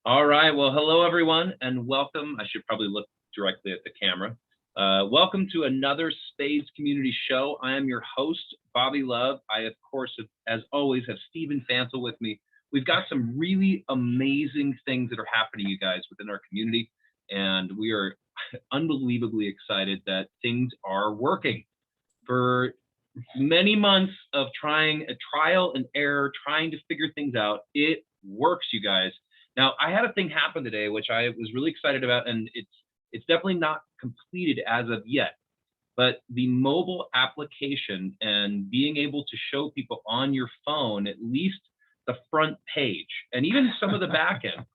All right. Well, hello, everyone, and welcome. I should probably look directly at the camera. Welcome to another SPADES Community Show. I am your host, Bobby Love. I, of course, as always, have Stephen Fansel with me. We've got some really amazing things that are happening, you guys, within our community, and we are unbelievably excited that things are working. For many months of trying a trial and error, trying to figure things out, it works, you guys. Now, I had a thing happen today, which I was really excited about, and it's definitely not completed as of yet. But the mobile application and being able to show people on your phone at least the front page and even some of the back end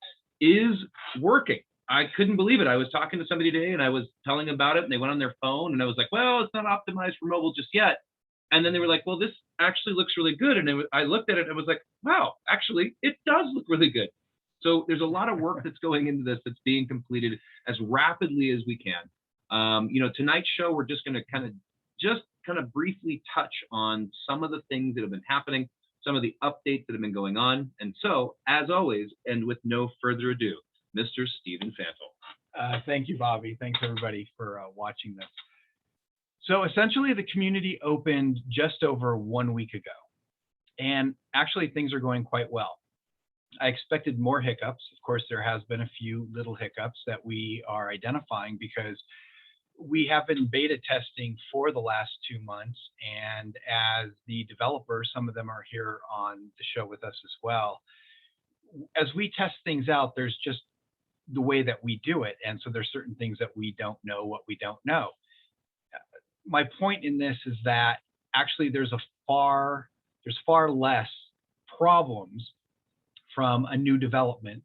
is working. I couldn't believe it. I was talking to somebody today and I was telling them about it, and they went on their phone and I was like, well, it's not optimized for mobile just yet. And then they were like, well, this actually looks really good. And I looked at it and I was like, wow, actually, it does look really good. So there's a lot of work that's going into this that's being completed as rapidly as we can. Tonight's show, we're just going to kind of briefly touch on some of the things that have been happening, some of the updates that have been going on. And so, as always, and with no further ado, Mr. Stephen Fansel. Thank you, Bobby. Thanks, everybody, for watching this. So essentially, the community opened just over 1 week ago, and actually things are going quite well. I expected more hiccups. Of course, there has been a few little hiccups that we are identifying because we have been beta testing for the last 2 months, and as the developers, some of them are here on the show with us as well. As we test things out, there's just the way that we do it, and so there's certain things that we don't know what we don't know. My point in this is that actually there's far less problems from a new development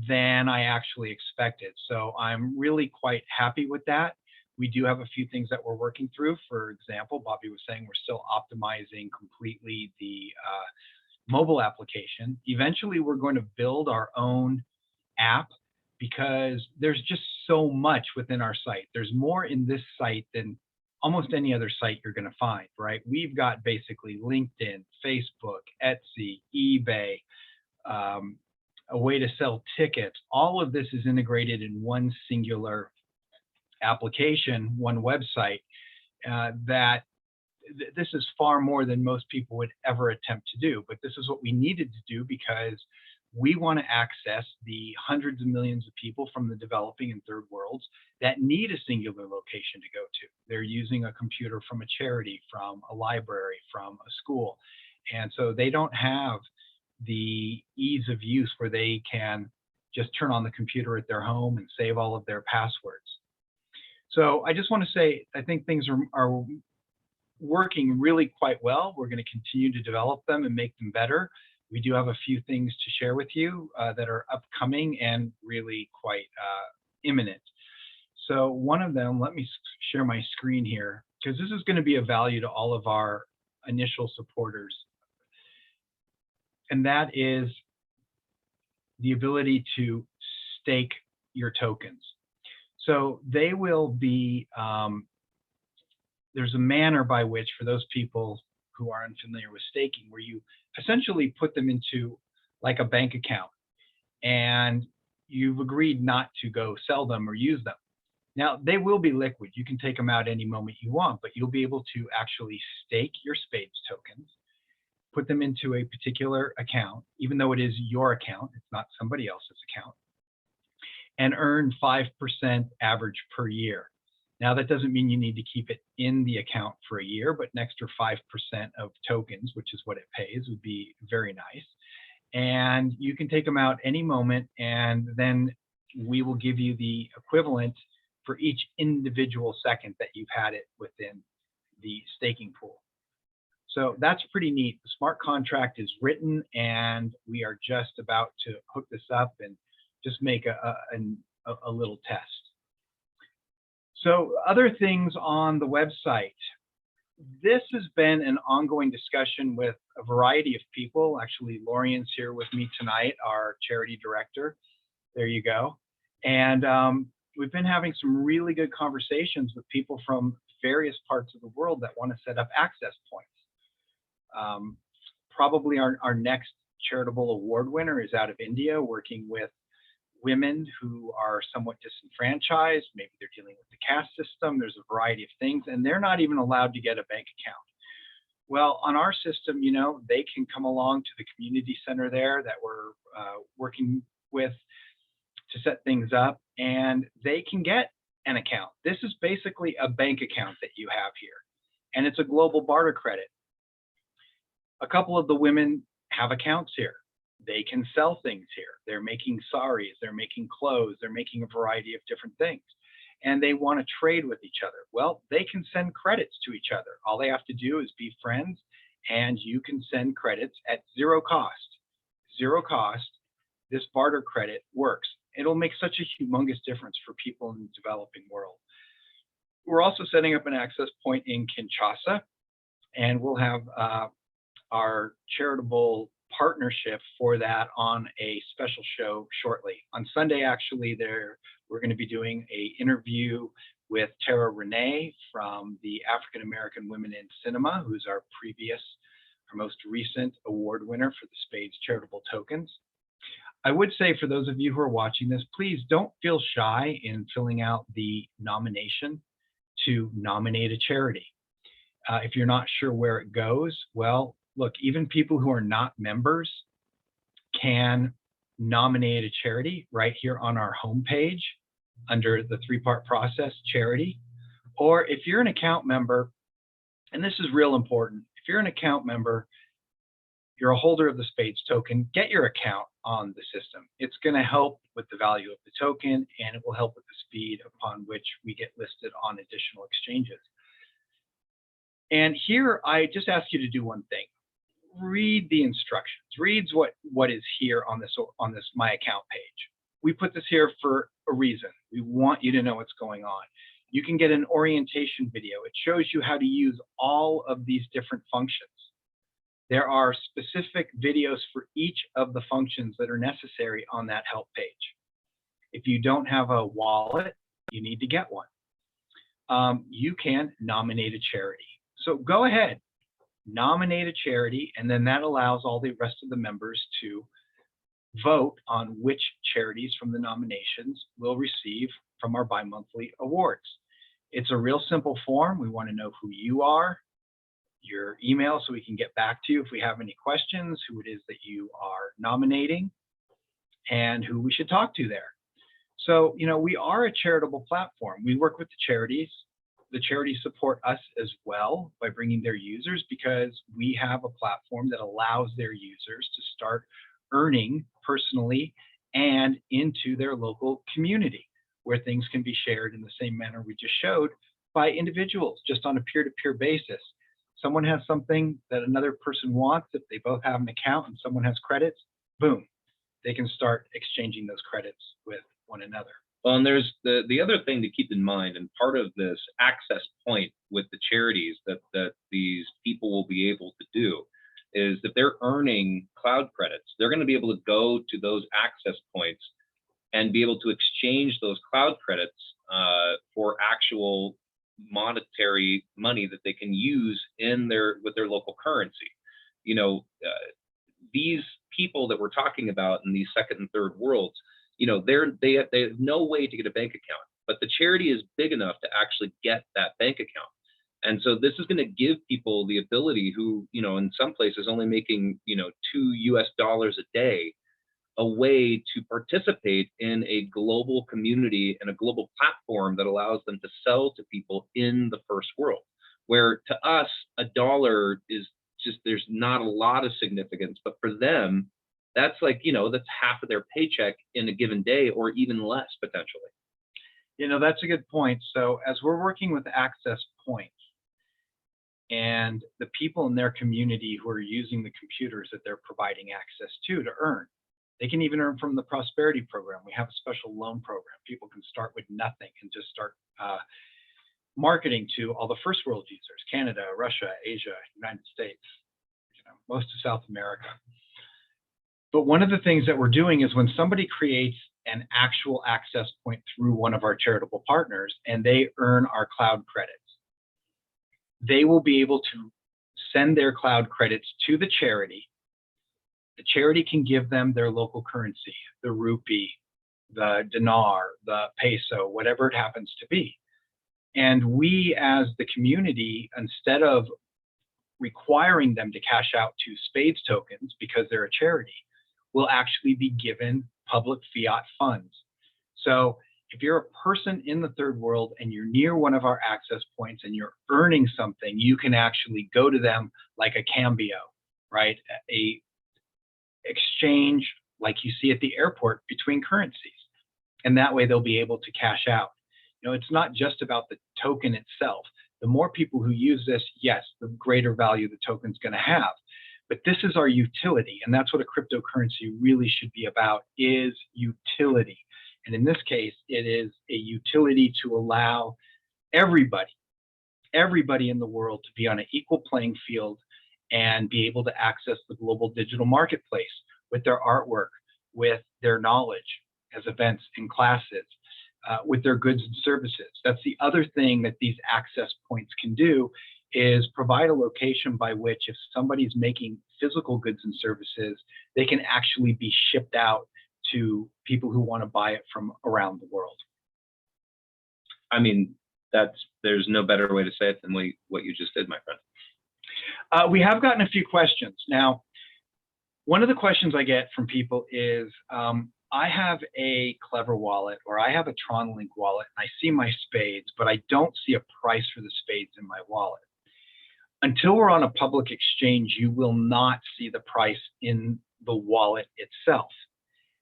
than I actually expected. So I'm really quite happy with that. We do have a few things that we're working through. For example, Bobby was saying we're still optimizing completely the mobile application. Eventually, we're going to build our own app because there's just so much within our site. There's more in this site than almost any other site you're going to find, right? We've got basically LinkedIn, Facebook, Etsy, eBay, a way to sell tickets. All of this is integrated in one singular application, one website. This is far more than most people would ever attempt to do, but this is what we needed to do because we want to access the hundreds of millions of people from the developing and third worlds that need a singular location to go to. They're using a computer from a charity, from a library, from a school. And so they don't have the ease of use where they can just turn on the computer at their home and save all of their passwords. So I just want to say, I think things are working really quite well. We're going to continue to develop them and make them better. We do have a few things to share with you that are upcoming and really quite imminent. So one of them, let me share my screen here, because this is going to be of value to all of our initial supporters. And that is the ability to stake your tokens. So they will be, there's a manner by which, for those people who are unfamiliar with staking, where you essentially put them into like a bank account and you've agreed not to go sell them or use them. Now, they will be liquid. You can take them out any moment you want, but you'll be able to actually stake your SPADES tokens, put them into a particular account, even though it is your account, it's not somebody else's account, and earn 5% average per year. Now, that doesn't mean you need to keep it in the account for a year, but an extra 5% of tokens, which is what it pays, would be very nice. And you can take them out any moment, and then we will give you the equivalent for each individual second that you've had it within the staking pool. So that's pretty neat. The smart contract is written, and we are just about to hook this up and just make a little test. So other things on the website. This has been an ongoing discussion with a variety of people. Actually, Lorian's here with me tonight, our charity director. There you go. And we've been having some really good conversations with people from various parts of the world that want to set up access points. Probably our next charitable award winner is out of India, working with women who are somewhat disenfranchised. Maybe they're dealing with the caste system. There's a variety of things, and they're not even allowed to get a bank account. Well, on our system, they can come along to the community center there that we're working with to set things up, and they can get an account. This is basically a bank account that you have here, and it's a global barter credit. A couple of the women have accounts here. They can sell things here. They're making saris, they're making clothes, they're making a variety of different things. And they want to trade with each other. Well, they can send credits to each other. All they have to do is be friends, and you can send credits at zero cost. Zero cost, this barter credit works. It'll make such a humongous difference for people in the developing world. We're also setting up an access point in Kinshasa, and we'll have our charitable partnership for that on a special show shortly. On Sunday, actually, we're going to be doing an interview with Tara Renee from the African American Women in Cinema, who's our most recent award winner for the SPADES Charitable Tokens. I would say for those of you who are watching this, please don't feel shy in filling out the nomination to nominate a charity. If you're not sure where it goes, well, look, even people who are not members can nominate a charity right here on our homepage under the three-part process, charity. Or if you're an account member, and this is real important, if you're an account member, you're a holder of the SPADES token, get your account on the system. It's going to help with the value of the token, and it will help with the speed upon which we get listed on additional exchanges. And here, I just ask you to do one thing. Read the instructions. Read what is here on this My Account page. We put this here for a reason. We want you to know what's going on. You can get an orientation video. It shows you how to use all of these different functions. There are specific videos for each of the functions that are necessary on that help page. If you don't have a wallet, you need to get one. You can nominate a charity. So go ahead, nominate a charity, and then that allows all the rest of the members to vote on which charities from the nominations will receive from our bi-monthly awards. It's a real simple form. We want to know who you are, your email, so we can get back to you if we have any questions, who it is that you are nominating, and who we should talk to there. So, we are a charitable platform. We work with the charities. The charities support us as well by bringing their users, because we have a platform that allows their users to start earning personally and into their local community, where things can be shared in the same manner we just showed by individuals, just on a peer-to-peer basis. Someone has something that another person wants. If they both have an account and someone has credits, boom, they can start exchanging those credits with one another. Well, and there's the other thing to keep in mind, and part of this access point with the charities that these people will be able to do is that they're earning cloud credits. They're going to be able to go to those access points and be able to exchange those cloud credits for actual monetary money that they can use with their local currency. These people that we're talking about in these second and third worlds, they have no way to get a bank account, but the charity is big enough to actually get that bank account. And so this is going to give people the ability who, in some places only making, $2 a day, a way to participate in a global community and a global platform that allows them to sell to people in the first world, where to us, a dollar is just, there's not a lot of significance, but for them, that's like, that's half of their paycheck in a given day, or even less potentially. That's a good point. So as we're working with access points and the people in their community who are using the computers that they're providing access to earn, they can even earn from the Prosperity Program. We have a special loan program. People can start with nothing and just start marketing to all the first world users, Canada, Russia, Asia, United States, most of South America. But one of the things that we're doing is when somebody creates an actual access point through one of our charitable partners and they earn our cloud credits, they will be able to send their cloud credits to the charity. The charity can give them their local currency, the rupee, the dinar, the peso, whatever it happens to be. And we as the community, instead of requiring them to cash out to SPADES tokens because they're a charity, will actually be given public fiat funds. So if you're a person in the third world and you're near one of our access points and you're earning something, you can actually go to them like a cambio, right? A exchange like you see at the airport between currencies. And that way they'll be able to cash out. You know, it's not just about the token itself. The more people who use this, yes, the greater value the token's going to have. But this is our utility, and that's what a cryptocurrency really should be about, is utility. And in this case, it is a utility to allow everybody in the world to be on an equal playing field and be able to access the global digital marketplace with their artwork, with their knowledge as events and classes, with their goods and services. That's the other thing that these access points can do, is provide a location by which if somebody's making physical goods and services, they can actually be shipped out to people who want to buy it from around the world. I mean, there's no better way to say it than what you just did, my friend. We have gotten a few questions. Now, one of the questions I get from people is, I have a Clever wallet or I have a TronLink wallet and I see my SPADES, but I don't see a price for the SPADES in my wallet. Until we're on a public exchange, you will not see the price in the wallet itself.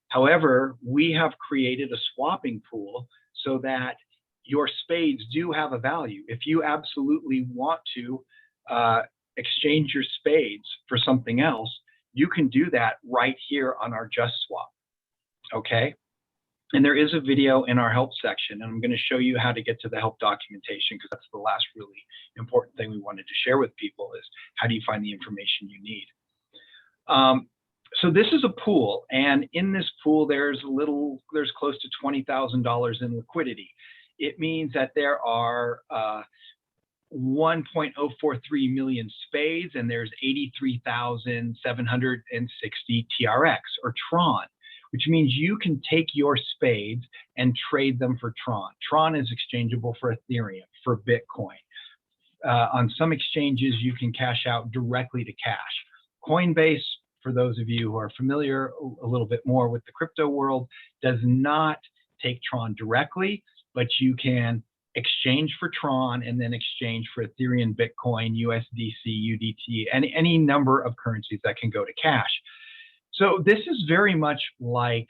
However, we have created a swapping pool so that your SPADES do have a value. If you absolutely want to exchange your SPADES for something else, you can do that right here on our Just Swap. Okay, and there is a video in our help section, and I'm going to show you how to get to the help documentation, because that's the last really important thing we wanted to share with people, is how do you find the information you need. So this is a pool, and in this pool there's close to $20,000 in liquidity. It means that there are 1.043 million SPADES, and there's 83,760 TRX or Tron, which means you can take your SPADES and trade them for Tron. Tron is exchangeable for Ethereum, for Bitcoin. On some exchanges, you can cash out directly to cash. Coinbase, for those of you who are familiar a little bit more with the crypto world, does not take Tron directly, but you can exchange for Tron and then exchange for Ethereum, Bitcoin, USDC, UDT, and any number of currencies that can go to cash. So this is very much like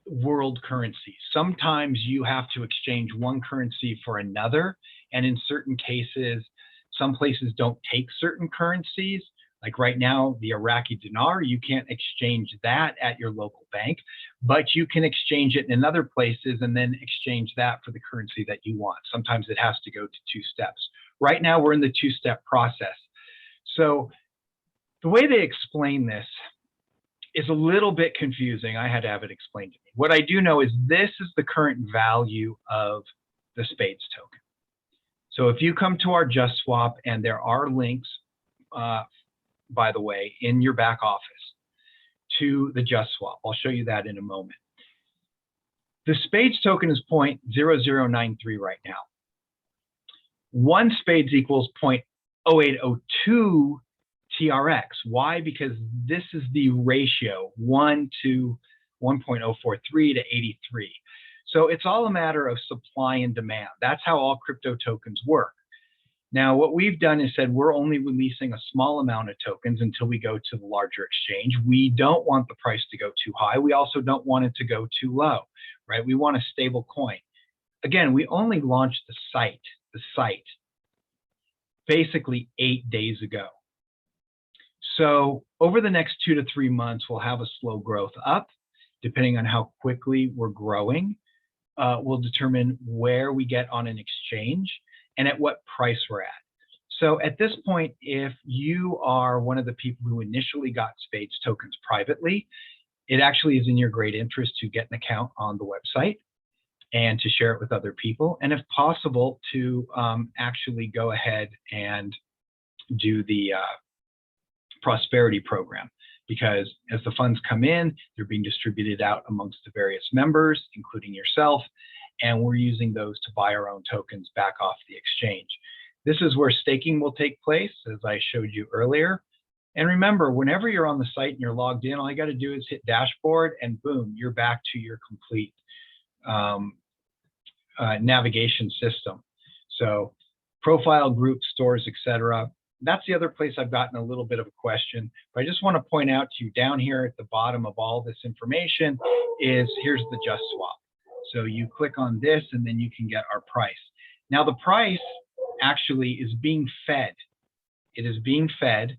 world currency. Sometimes you have to exchange one currency for another, and in certain cases, some places don't take certain currencies. Like right now, the Iraqi dinar, you can't exchange that at your local bank, but you can exchange it in other places and then exchange that for the currency that you want. Sometimes it has to go to 2 steps. Right now, we're in the 2-step process. So the way they explain this is a little bit confusing. I had to have it explained to me. What I do know is this is the current value of the SPADES token. So if you come to our Just Swap, and there are links, by the way, in your back office to the Just Swap. I'll show you that in a moment. The SPADES token is 0.0093 right now. 1 SPADES equals 0.0802 TRX. Why? Because this is the ratio, 1 to 1.043 to 83. So it's all a matter of supply and demand. That's how all crypto tokens work. Now, what we've done is said we're only releasing a small amount of tokens until we go to the larger exchange. We don't want the price to go too high. We also don't want it to go too low, right? We want a stable coin. Again, we only launched the site basically 8 days ago. So over the next 2 to 3 months, we'll have a slow growth up, depending on how quickly we're growing. We'll determine where we get on an exchange and at what price we're at. So at this point, if you are one of the people who initially got SPADES tokens privately, it actually is in your great interest to get an account on the website and to share it with other people. And if possible, to actually go ahead and do the prosperity program, because as the funds come in, they're being distributed out amongst the various members, including yourself, and we're using those to buy our own tokens back off the exchange. This is where staking will take place, as I showed you earlier. And remember, whenever you're on the site and you're logged in, all you got to do is hit dashboard and boom, you're back to your complete navigation system. So profile, group, stores, etc. That's the other place I've gotten a little bit of a question. But I just want to point out to you down here at the bottom of all this information is here's the Just Swap. So you click on this and then you can get our price. Now the price actually is being fed. It is being fed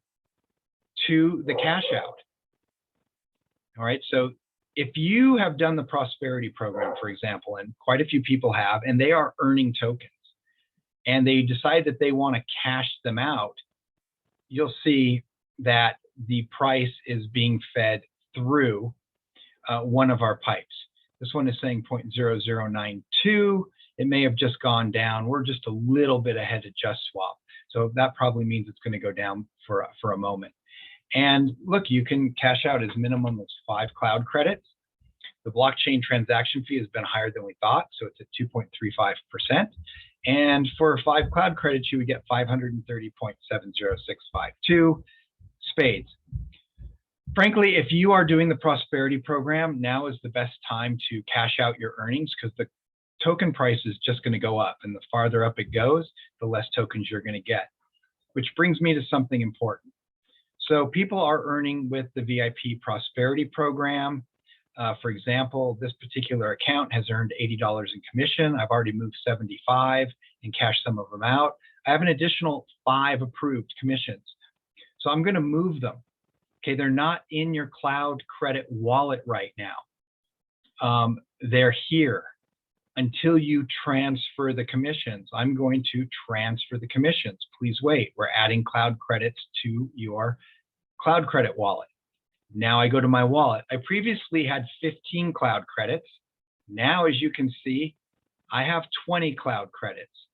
to the cash out. All right, so if you have done the prosperity program, for example, and quite a few people have, and they are earning tokens, and they decide that they want to cash them out, you'll see that the price is being fed through one of our pipes. This one is saying 0.0092. It may have just gone down. We're just a little bit ahead of Just Swap. So that probably means it's going to go down for a moment. And look, you can cash out as minimum as 5 cloud credits. The blockchain transaction fee has been higher than we thought, so it's at 2.35%. And for 5 cloud credits, you would get 530.70652 spades. Frankly, if you are doing the prosperity program, now is the best time to cash out your earnings because the token price is just going to go up, and the farther up it goes, the less tokens you're going to get. Which brings me to something important. So people are earning with the VIP prosperity program. For example, this particular account has earned $80 in commission. I've already moved 75 and cashed some of them out. I have an additional 5 approved commissions. So I'm going to move them. Okay, they're not in your cloud credit wallet right now. They're here until you transfer the commissions. I'm going to transfer the commissions. Please wait. We're adding cloud credits to your cloud credit wallet. Now I go to my wallet. I previously had 15 cloud credits. Now, as you can see, I have 20 cloud credits.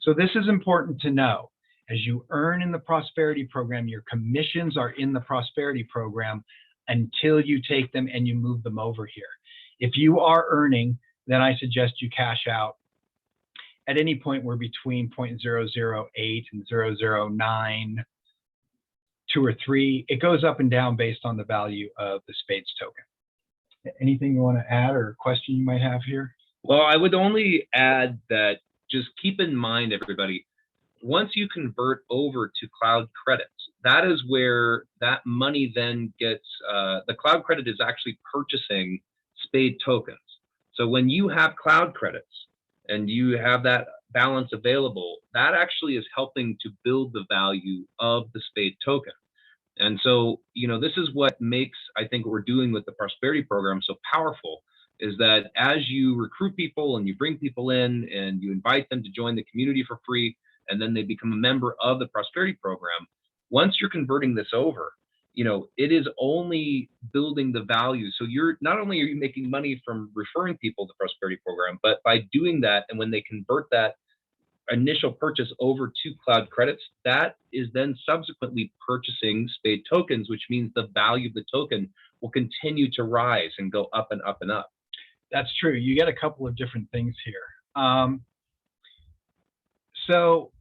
So this is important to know. As you earn in the prosperity program, your commissions are in the prosperity program until you take them and you move them over here. If you are earning, then I suggest you cash out at any point where between 0.008 and 0.009, 2 or 3. It goes up and down based on the value of the SPADES token. Anything you want to add or a question you might have here? Well, I would only add that just keep in mind, everybody, once you convert over to cloud credits, that is where that money then gets, the cloud credit is actually purchasing SPADE tokens. So when you have cloud credits and you have that balance available, that actually is helping to build the value of the SPADE token. And so, you know, this is what makes, I think, what we're doing with the prosperity program so powerful, is that as you recruit people and you bring people in and you invite them to join the community for free, and then they become a member of the prosperity program, once you're converting this over, you know, it is only building the value. So you're not only are you making money from referring people to the prosperity program, but by doing that, and when they convert that initial purchase over to cloud credits, that is then subsequently purchasing SPADE tokens, which means the value of the token will continue to rise and go up and up and up. That's true. You get a couple of different things here. So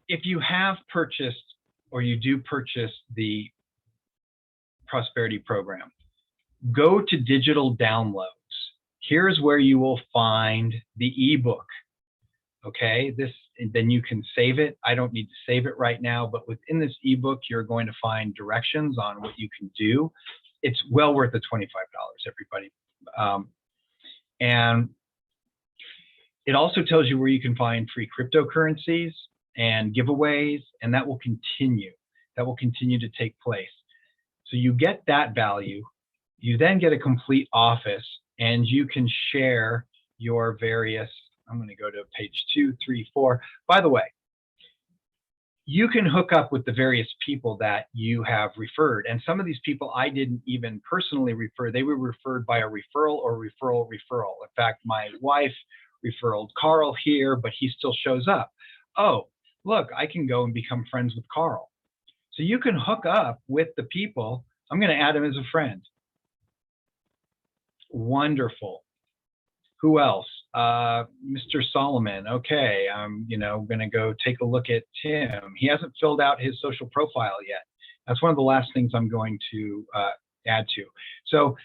if you have purchased or you do purchase the prosperity program, go to digital downloads. Here's where you will find the ebook. Okay, then you can save it. I don't need to save it right now, but within this ebook, you're going to find directions on what you can do. It's well worth the $25, everybody. And it also tells you where you can find free cryptocurrencies and giveaways, and that will continue. That will continue to take place. So you get that value. You then get a complete office, and you can share your various, I'm going to go to page 2, 3, 4. By the way, you can hook up with the various people that you have referred. And some of these people I didn't even personally refer. They were referred by a referral or referral. In fact, my wife referred Carl here, but he still shows up. Oh, look, I can go and become friends with Carl. So you can hook up with the people I'm going to add him as a friend. Wonderful. Who else? Mr. Solomon. Okay, I'm going to go take a look at Tim. He hasn't filled out his social profile yet. That's one of the last things I'm going to add to. So,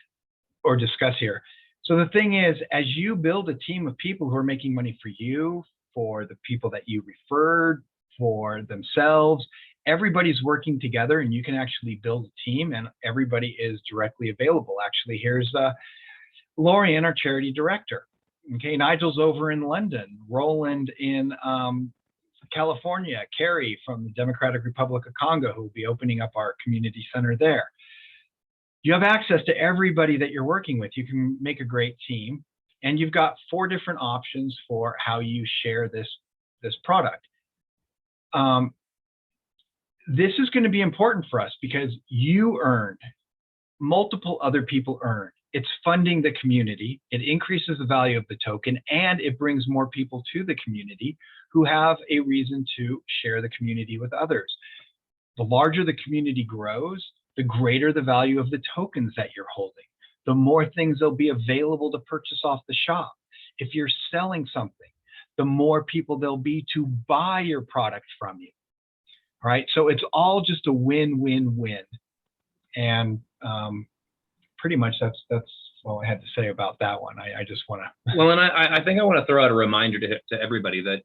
or discuss here. So the thing is, as you build a team of people who are making money for you, for the people that you referred, for themselves, everybody's working together, and you can actually build a team, and everybody is directly available. Actually, here's Lorian, our charity director. Okay, Nigel's over in London, Roland in California, Kerry from the Democratic Republic of Congo, who will be opening up our community center there. You have access to everybody that you're working with. You can make a great team, and you've got 4 different options for how you share this product. This is going to be important for us because you earned, multiple other people earned. It's funding the community, it increases the value of the token, and it brings more people to the community who have a reason to share the community with others. The larger the community grows, the greater the value of the tokens that you're holding. The more things there'll be available to purchase off the shop. If you're selling something, the more people there'll be to buy your product from you. All right, so it's all just a win-win-win. And pretty much that's all I had to say about that one. I just want to. Well, and I think I want to throw out a reminder to everybody that,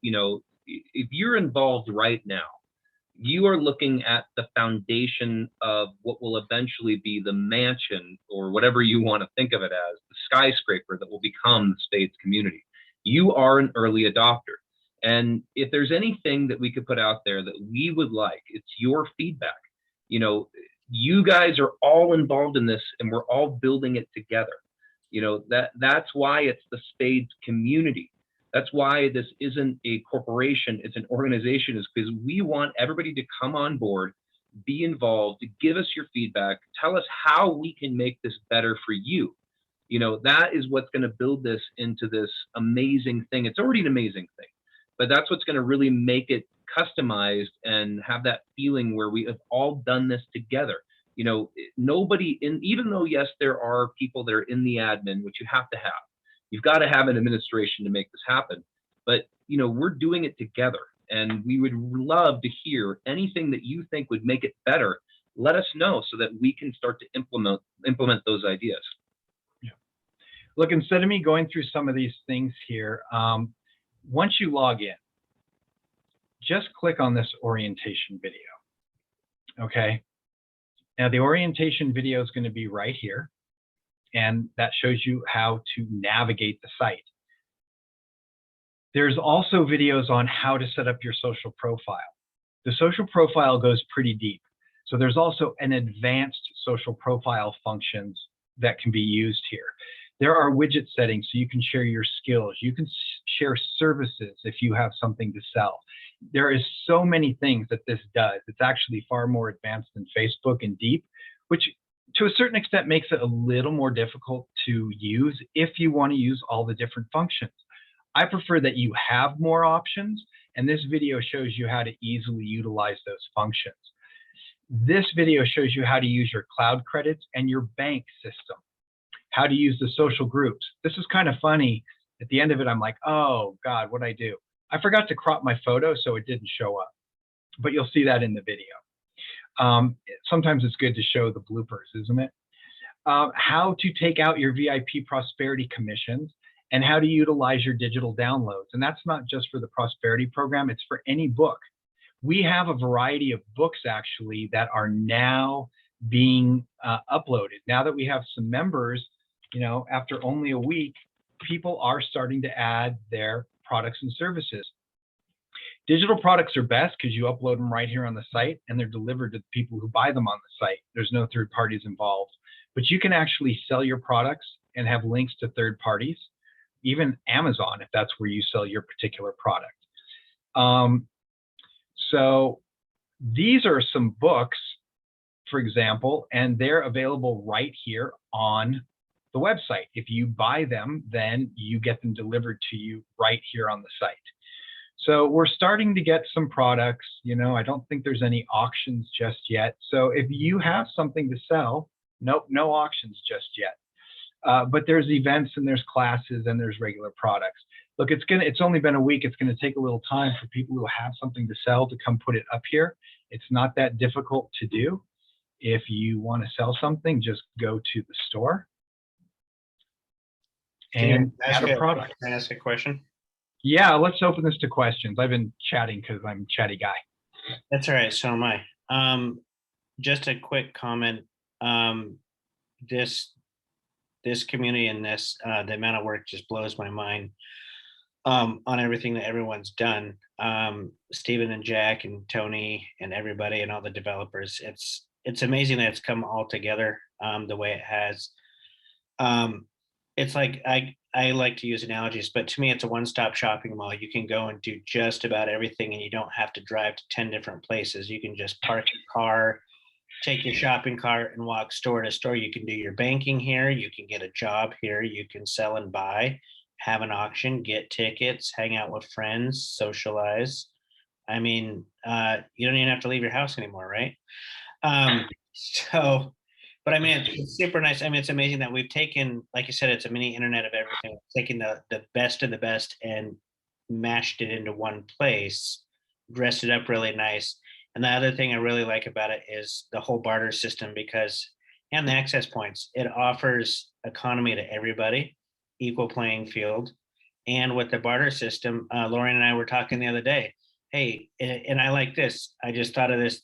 if you're involved right now, you are looking at the foundation of what will eventually be the mansion, or whatever you want to think of it as, the skyscraper that will become the SPADES community. You are an early adopter. And if there's anything that we could put out there that we would like, it's your feedback. You guys are all involved in this, and we're all building it together. That's why it's the SPADES community. That's why this isn't a corporation, it's an organization, is because we want everybody to come on board, be involved, to give us your feedback, tell us how we can make this better for you. That is what's going to build this into this amazing thing. It's already an amazing thing, but that's what's going to really make it customized and have that feeling where we have all done this together. Nobody even though, yes, there are people that are in the admin, which you have to have. You've got to have an administration to make this happen. But, we're doing it together, and we would love to hear anything that you think would make it better. Let us know so that we can start to implement those ideas. Yeah. Look, instead of me going through some of these things here, once you log in, just click on this orientation video. Okay. Now the orientation video is going to be right here, and that shows you how to navigate the site. There's also videos on how to set up your social profile. The social profile goes pretty deep. So there's also an advanced social profile functions that can be used here. There are widget settings so you can share your skills. You can share services if you have something to sell. There is so many things that this does. It's actually far more advanced than Facebook and deep, which to a certain extent makes it a little more difficult to use if you want to use all the different functions. I prefer that you have more options, and this video shows you how to easily utilize those functions. This video shows you how to use your cloud credits and your bank system, how to use the social groups. This is kind of funny. At the end of it, I'm like, oh God, what'd I do? I forgot to crop my photo, so it didn't show up, but you'll see that in the video. Sometimes it's good to show the bloopers, isn't it? How to take out your VIP prosperity commissions, and how to utilize your digital downloads. And that's not just for the prosperity program, it's for any book. We have a variety of books actually that are now being uploaded. Now that we have some members, after only a week, people are starting to add their products and services. Digital products are best because you upload them right here on the site, and they're delivered to the people who buy them on the site. There's no third parties involved, but you can actually sell your products and have links to third parties, even Amazon, if that's where you sell your particular product. So these are some books, for example, and they're available right here on the website. If you buy them, then you get them delivered to you right here on the site. So we're starting to get some products. I don't think there's any auctions just yet. So if you have something to sell, nope, no auctions just yet. But there's events and there's classes and there's regular products. Look, it's only been a week. It's going to take a little time for people who have something to sell to come put it up here. It's not that difficult to do. If you want to sell something, just go to the store and add a product. Can I ask a question? Yeah, let's open this to questions. I've been chatting because I'm a chatty guy. That's all right. So am I. Just a quick comment. This community and the amount of work just blows my mind on everything that everyone's done. Stephen and Jack and Tony and everybody and all the developers. It's amazing that it's come all together the way it has. It's like I like to use analogies, but to me, it's a one-stop shopping mall. You can go and do just about everything, and you don't have to drive to 10 different places. You can just park your car, take your shopping cart, and walk store to store. You can do your banking here. You can get a job here. You can sell and buy, have an auction, get tickets, hang out with friends, socialize. I mean, you don't even have to leave your house anymore, right? But I mean, it's super nice. I mean, it's amazing that we've taken, like you said, it's a mini internet of everything, taking the best of the best and mashed it into one place, dressed it up really nice. And the other thing I really like about it is the whole barter system and the access points. It offers economy to everybody, equal playing field. And with the barter system, Lauren and I were talking the other day. Hey, and I like this. I just thought of this.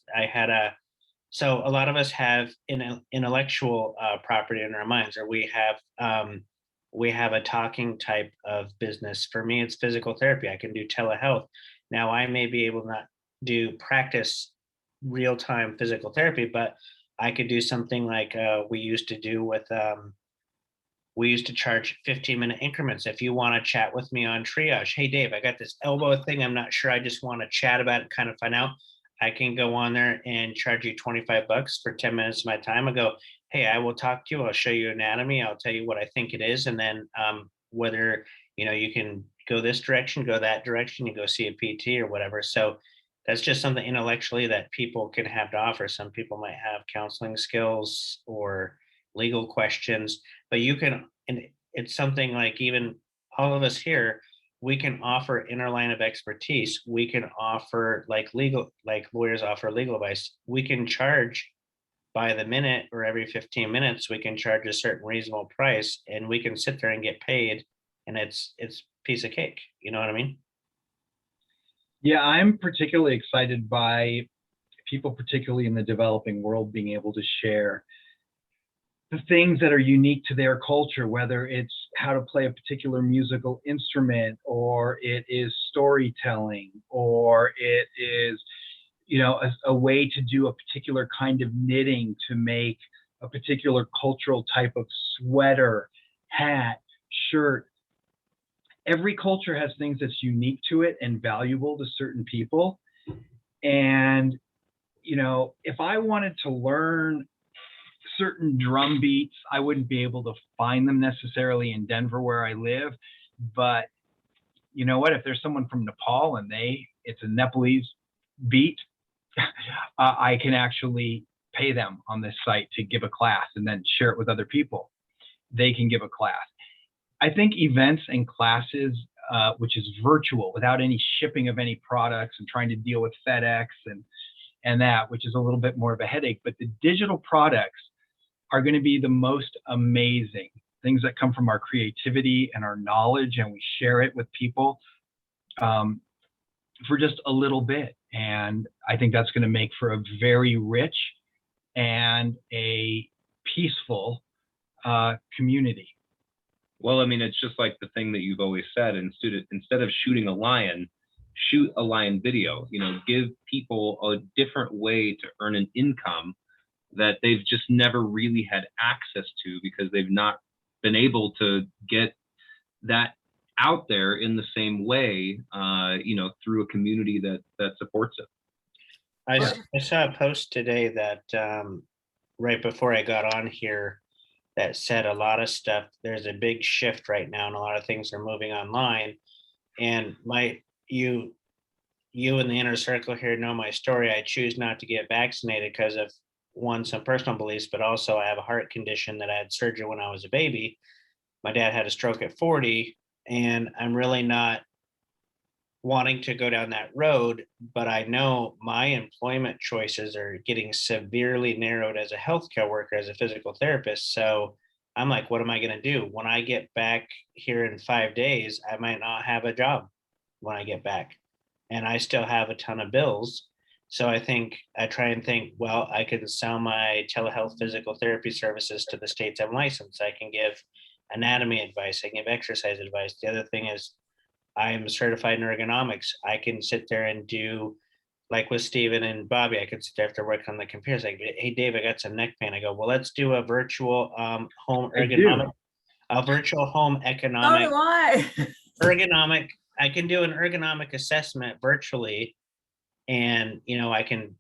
So a lot of us have intellectual property in our minds, or we have a talking type of business. For me, it's physical therapy. I can do telehealth. Now I may be able to not do practice real-time physical therapy, but I could do something like we used to do with we used to charge 15-minute increments. If you want to chat with me on triage, hey Dave, I got this elbow thing. I'm not sure. I just want to chat about it, kind of find out. I can go on there and charge you $25 for 10 minutes of my time. I go, hey, I will talk to you. I'll show you anatomy. I'll tell you what I think it is. And then whether, you can go this direction, go that direction, you go see a PT or whatever. So that's just something intellectually that people can have to offer. Some people might have counseling skills or legal questions, but and it's something like even all of us here, we can offer inner line of expertise. We can offer like lawyers offer legal advice. We can charge by the minute or every 15 minutes, we can charge a certain reasonable price and we can sit there and get paid, and it's piece of cake. You know what I mean? Yeah, I'm particularly excited by people, particularly in the developing world, being able to share the things that are unique to their culture, whether it's how to play a particular musical instrument, or it is storytelling, or it is, a way to do a particular kind of knitting to make a particular cultural type of sweater, hat, shirt. Every culture has things that's unique to it and valuable to certain people. And, if I wanted to learn certain drum beats, I wouldn't be able to find them necessarily in Denver where I live. But you know what? If there's someone from Nepal and it's a Nepalese beat, I can actually pay them on this site to give a class and then share it with other people. They can give a class. I think events and classes, which is virtual without any shipping of any products and trying to deal with FedEx and that, which is a little bit more of a headache, but the digital products are going to be the most amazing things that come from our creativity and our knowledge, and we share it with people for just a little bit. And I think that's going to make for a very rich and a peaceful community. Well, I mean, it's just like the thing that you've always said, instead of shooting a lion, shoot a lion video. Give people a different way to earn an income that they've just never really had access to because they've not been able to get that out there in the same way, through a community that supports it. I saw a post today that right before I got on here that said a lot of stuff. There's a big shift right now, and a lot of things are moving online. And you in the inner circle here know my story. I choose not to get vaccinated because of one, some personal beliefs, but also I have a heart condition that I had surgery when I was a baby. My dad had a stroke at 40, and I'm really not wanting to go down that road, but I know my employment choices are getting severely narrowed as a healthcare worker, as a physical therapist. So I'm like, what am I going to do when I get back here in 5 days? I might not have a job when I get back, and I still have a ton of bills. So I try and think, well, I can sell my telehealth physical therapy services to the states I'm licensed. I can give anatomy advice. I can give exercise advice. The other thing is I am certified in ergonomics. I can sit there and do, like with Steven and Bobby, I could sit there after work on the computer. Like, hey, Dave, I got some neck pain. I go, well, let's do a virtual home ergonomic, a virtual home So economic do I. ergonomic. I can do an ergonomic assessment virtually, and I can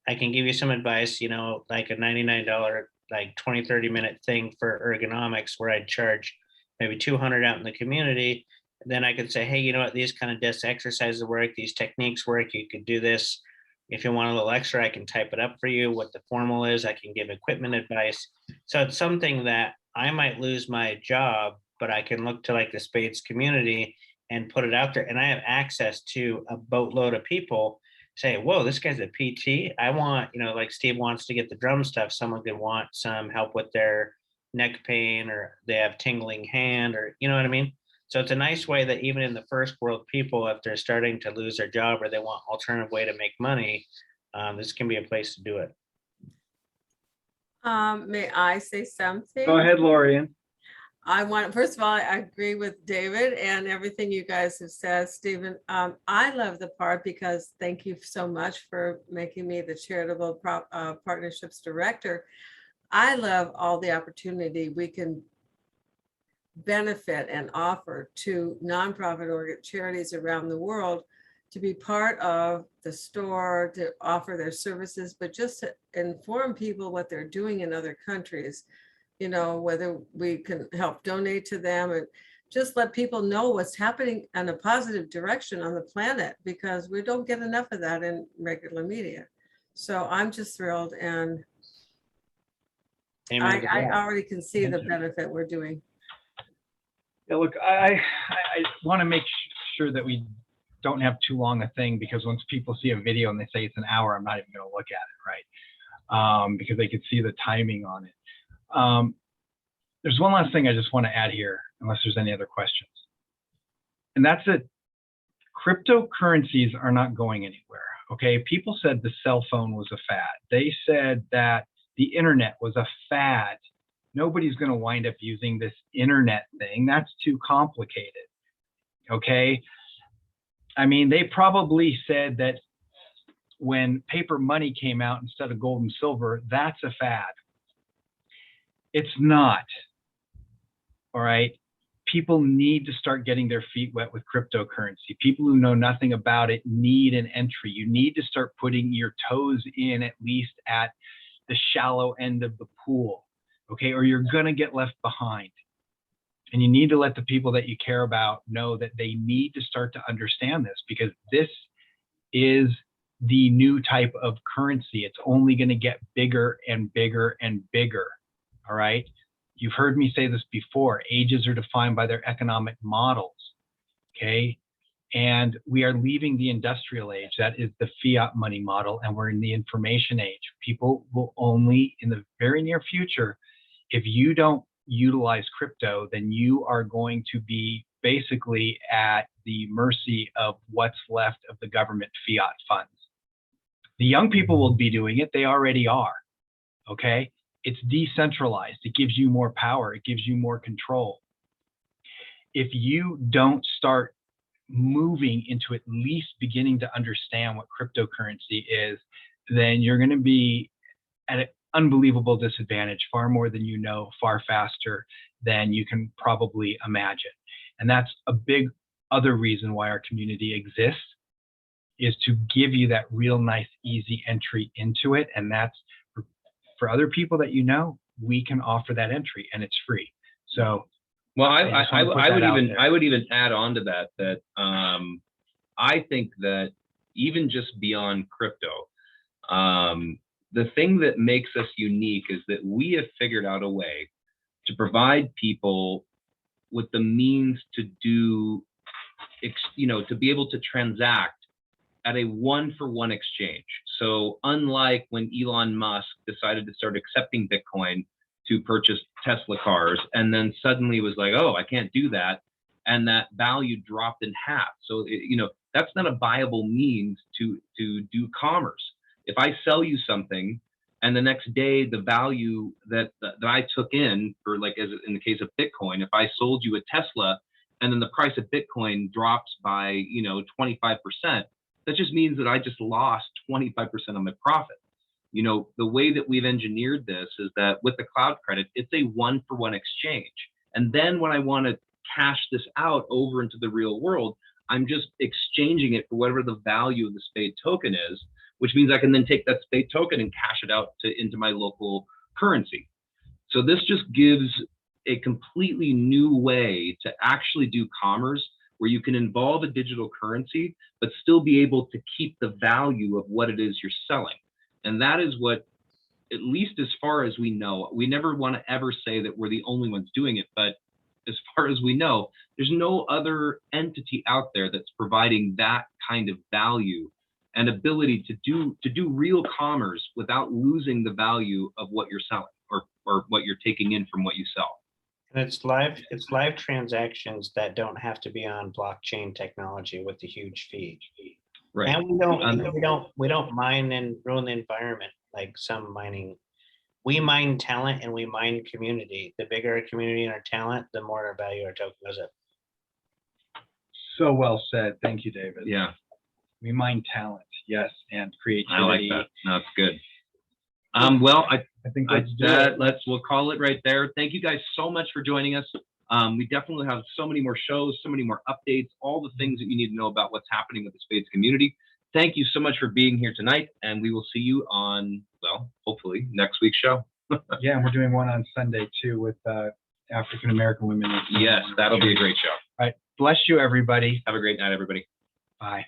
give you some advice. Like a $99 like 20-30 minute thing for ergonomics, where I'd charge maybe 200 out in the community. Then I could say, hey, you know what, these kind of desk exercises work, these techniques work, you could do this. If you want a little extra, I can type it up for you, what the formal is, I can give equipment advice. So it's something that I might lose my job, but I can look to like the Spades community and put it out there. And I have access to a boatload of people say, whoa, this guy's a PT. I want, like Steve wants to get the drum stuff. Someone could want some help with their neck pain, or they have tingling hand, or you know what I mean? So it's a nice way that even in the first world people, if they're starting to lose their job or they want alternative way to make money, this can be a place to do it. May I say something? Go ahead, Lorian. First of all, I agree with David and everything you guys have said, Stephen. I love the part, because thank you so much for making me the charitable partnerships director. I love all the opportunity we can benefit and offer to nonprofit charities around the world to be part of the store, to offer their services, but just to inform people what they're doing in other countries, whether we can help donate to them, and just let people know what's happening in a positive direction on the planet, because we don't get enough of that in regular media. So I'm just thrilled, and I already can see the benefit we're doing. Yeah, look, I want to make sure that we don't have too long a thing, because once people see a video and they say it's an hour, I'm not even going to look at it, right? Because they could see the timing on it. There's one last thing I just want to add here, unless there's any other questions. And that's that cryptocurrencies are not going anywhere, okay? People said the cell phone was a fad. They said that the internet was a fad. Nobody's going to wind up using this internet thing. That's too complicated, okay? I mean, they probably said that when paper money came out instead of gold and silver, that's a fad. It's not, all right? People need to start getting their feet wet with cryptocurrency. People who know nothing about it need an entry. You need to start putting your toes in, at least at the shallow end of the pool. Okay, or you're going to get left behind. And you need to let the people that you care about know that they need to start to understand this, because this is the new type of currency. It's only going to get bigger and bigger and bigger. All right. You've heard me say this before. Ages are defined by their economic models. Okay. And we are leaving the industrial age. That is the fiat money model. And we're in the information age. People will only, in the very near future, if you don't utilize crypto, then you are going to be basically at the mercy of what's left of the government fiat funds. The young people will be doing it. They already are. Okay. It's decentralized. It gives you more power. It gives you more control. If you don't start moving into at least beginning to understand what cryptocurrency is, then you're going to be at an unbelievable disadvantage, far more than you know, far faster than you can probably imagine. And that's a big other reason why our community exists, is to give you that real nice, easy entry into it. And that's for other people that you know, we can offer that entry, and it's free. So, well, I would even add on to that I think that even just beyond crypto. The thing that makes us unique is that we have figured out a way to provide people with the means to do, to be able to transact at a one-for-one exchange. So unlike when Elon Musk decided to start accepting Bitcoin to purchase Tesla cars, and then suddenly was like, oh, I can't do that, and that value dropped in half. So that's not a viable means to do commerce. If I sell you something and the next day the value that I took in for, like, as in the case of Bitcoin, if I sold you a Tesla and then the price of Bitcoin drops by 25%, that just means that I just lost 25% of my profit. The way that we've engineered this is that with the cloud credit, it's a one-for-one exchange. And then when I want to cash this out over into the real world, I'm just exchanging it for whatever the value of the SPADE token is, which means I can then take that SPADE token and cash it out into my local currency. So this just gives a completely new way to actually do commerce, where you can involve a digital currency, but still be able to keep the value of what it is you're selling. And that is what, at least as far as we know, we never want to ever say that we're the only ones doing it, but as far as we know, there's no other entity out there that's providing that kind of value and ability to do real commerce without losing the value of what you're selling or what you're taking in from what you sell. And it's live transactions that don't have to be on blockchain technology with a huge fee. Right. And we don't mine and ruin the environment like some mining. We mine talent and we mine community. The bigger our community and our talent, the more our value our token goes up. So well said. Thank you, David. Yeah. We mine talent, yes, and creativity. I like that. No, it's good. Well, I think we'll call it right there. Thank you guys so much for joining us. We definitely have so many more shows, so many more updates, all the things that you need to know about what's happening with the SPADES community. Thank you so much for being here tonight, and we will see you on, well, hopefully next week's show. Yeah, and we're doing one on Sunday too with African American women. Yes, that'll be a great show. All right, bless you, everybody. Have a great night, everybody. Bye.